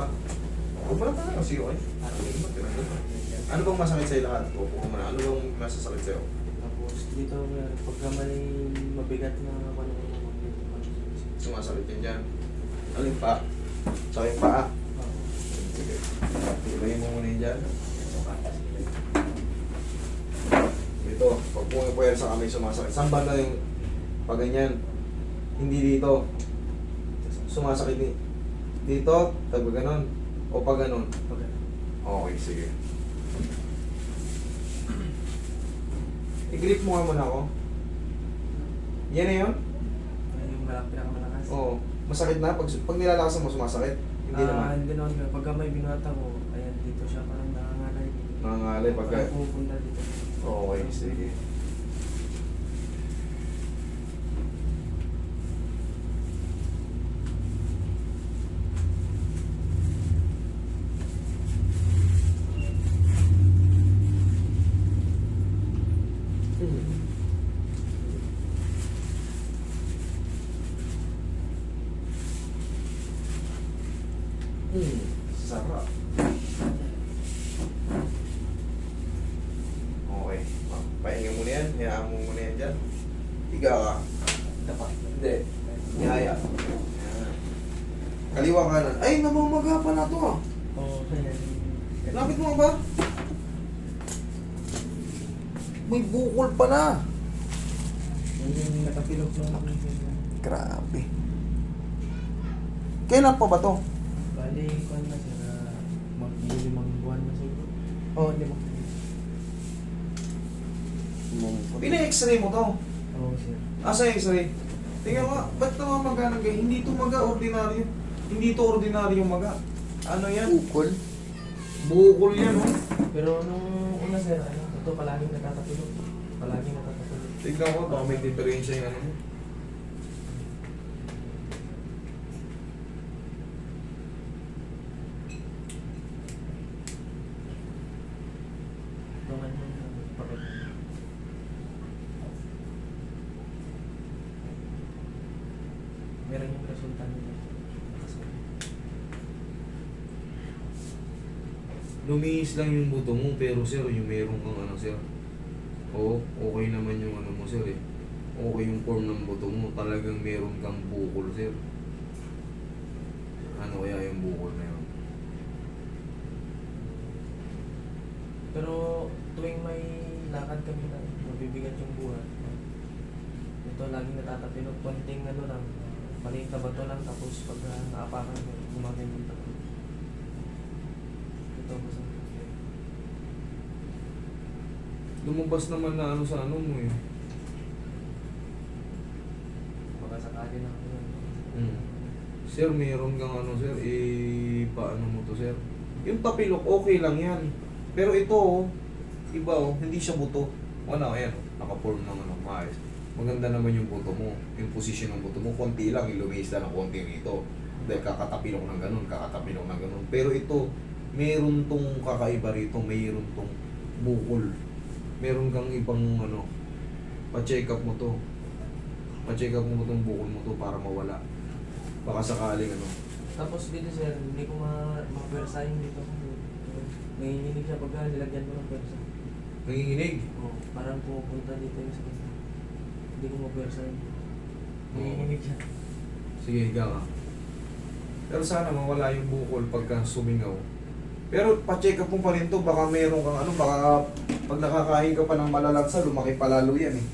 pa. Huwag mo lang talaga, sige okay. Ano bang masakit sa'yo lahat? Upo mo na. Ano bang masasakit sa'yo? Tapos dito, pagka may mabigat na ano, Sumasakit yan dyan. Ano yung paa? Saka yung paa. Sige. Ilayin mo muna yun dyan. Dito, pag pumipuwer sa kamay sumasakit. Saan banda yung pag ganyan? Hindi dito. Sumasakit dito, tabi ganon. O pag ganon. Okay, sige. I-grip mo nga muna ako. Yan na yun? yung pinakamalakas. Oo. Masakit na? Pag nilalakasan mo, sumasakit? Hindi naman. Hindi naman. Pagka may binuhata ko, ayan dito siya parang nangangalay. Nangangalay pagka... Parang pupunta dito. Okay, sige. Sarap. Okay. Pahinga mo na yan. Hayaan mo muna yan dyan. Higa ka. Dapat. Hindi. Nihaya. Yan. Kaliwa kanan. Ay, namamaga pa na to ah. Oo, ayan. Lapit mo ba? May bukol pa na. Yan yung nakapilok ng Grabe. Kailan pa ba to? bali, kung na sir, mag-limang buwan na siguro. Oo, 5. Pina-x-ray mo to. Oo, sir. Asa yung x-ray? Tingnan mo, ba't namamaga ng ganyan? Hindi to maga, ordinaryo. Hindi to ordinaryong maga. Ano yan? Bukol. Bukol yan, oh. Pero nung una sir, ito palaging natatapilok. Palaging natatapilok. Tignan ko, baka may diferensya yung ano mo. Ito man yung pakit. Meron yung resulta nila. Lumiis lang yung buto mo, pero sir, yung meron kang ano, sir. Oo, okay naman yung ano mo, sir, eh. Okay yung form ng buto mo. Talagang meron kang bukol, sir. Ano kaya yung bukol na yun? Pero tuwing may lakad kami na mabibigat yung buhat, ito laging natatapilok. Konting ano lang, maliit na bato lang, tapos pag naapakan mo, gumagano yung bato. Ito basta. Lumabas naman na ano sa ano mo, eh. Baka sakali lang yun. Sir, meron kang ano, sir, paano mo to, sir? Yung tapilok, okay lang yan. Pero ito, oh, iba, oh, hindi siya buto. Ano, ayan, oh, naka-form ng ano, maayos. Maganda naman yung buto mo. Yung position ng buto mo, konti lang, ilumis lang ng konti rito. Dahil kakatapilok ng ganun, kakatapilok ng ganun. Pero ito, meron tong kakaiba rito, meron tong bukol. Meron kang ibang ano, pa-check up mo to. Pa-check up mo tong bukol mo to para mawala. Baka sakaling ano. Tapos dito sir, hindi ko ma-persahin dito. Nanginginig siya pagka nilagyan ko ng persa. Nanginginig. Oo, parang pumupunta dito yung sakit. Hindi ko ma-persahin. Nanginginig siya. Sige, higa ka. Pero sana mawala yung bukol pagka sumingaw. Pero pa-check up mo pa rin to, baka meron kang ano, baka pag nakakain ka pa ng malalansa, lumaki pa lalo yan eh.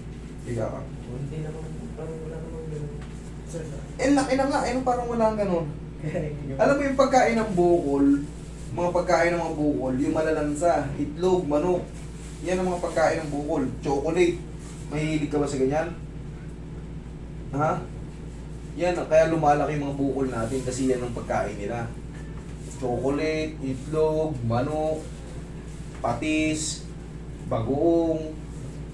Higa ka. O, hindi naman, parang wala namang gano'n. Sir, Laki na nga, parang wala kang ganun. Alam mo yung pagkain ng bukol, mga pagkain ng mga bukol, yung malalansa, itlog, manok, yan ang mga pagkain ng bukol. Chocolate, mahilig ka ba sa ganyan? Ha? Yan, kaya lumalaki yung mga bukol natin kasi yan ang pagkain nila. Chocolate, itlog, manok, patis, bagoong,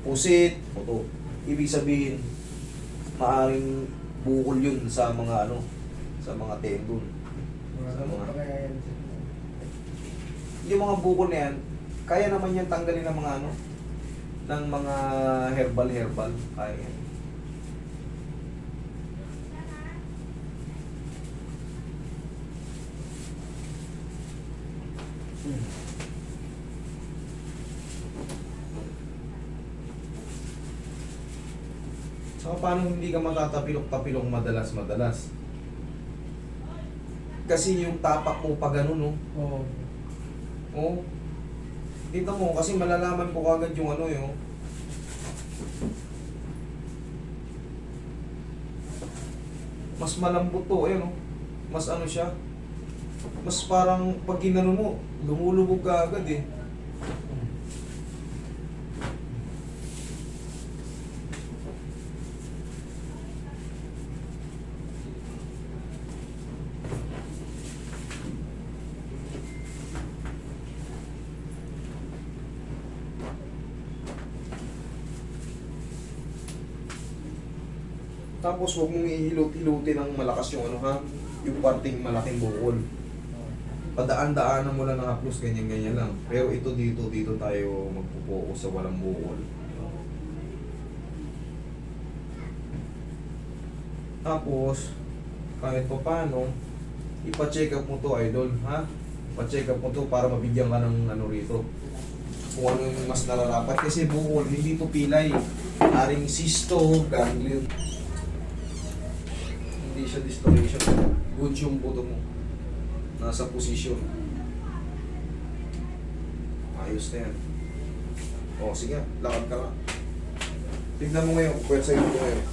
pusit, ito. Ibig sabihin, maaring bukol yun sa mga ano, sa mga tendon. Sa mga, yung mga bukol na yan, kaya naman yan tanggalin ng mga ano, ng mga herbal, kaya yan. Saka paano hindi ka matatapilok-tapilok madalas-madalas? Kasi yung tapak mo pa ganun, no? Oo. Oh. Dito mo, kasi malalaman ko kagad yung ano yun. Mas malambot to, ayun, oh. Mas ano siya. Mas parang pag ginano mo, lumulubog ka agad eh. Tapos huwag mong ihilot-hilutin ng malakas yung ano ha, yung parting malaking bukol. Padaan-daanan mo lang ng haplos, ganyan-ganyan lang. Pero ito dito tayo magpo-focus sa walang bukol. Tapos, kahit pa paano, ipa-check up mo to, idol, ha? Ipa-check up mo to para mabigyan ka ng ano rito. Kung ano yung mas nararapat. Kasi bukol, hindi to pilay. Aring cysto, ganglion. Hindi siya dislocation. Good yung buto mo. Nasa posisyon. Ayos na yan. O, sige, lakad ka nga. Tignan mo ngayon, pwersa yung buto ngayon.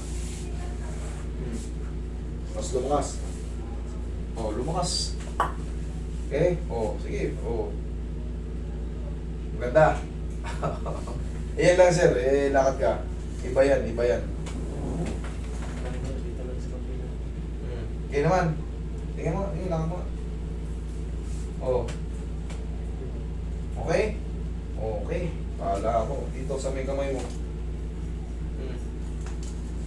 Mas lumakas. O, lumakas. Okay? O, sige. O. Maganda. Iyan lang, sir. Lakad ka. Iba yan, iba yan. Dito lang sa kapila. Okay naman. Tingnan mo, tingnan lang mo. Oh. Okay? Okay. Pala ako. Dito sa may kamay mo.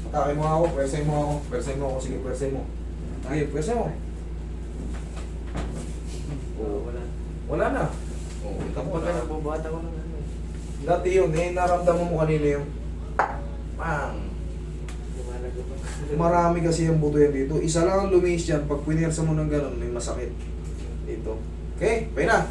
Atake mo ako, pwersay mo ako. Pwersay mo ako. Sige, pwersay mo. Sige, pwersay mo. Oh. Wala. Wala na. Oh, ikaw mo Kapag na. nabubuhat ako ng ano eh. Dati yun, naramdaman mo kanina yung pang. Lumalago pa. Marami kasi yung buto yan dito. Isa lang ang lumis yan. Pag pinirsa mo ng ganun, may masakit. Dito. Okay, pwede na.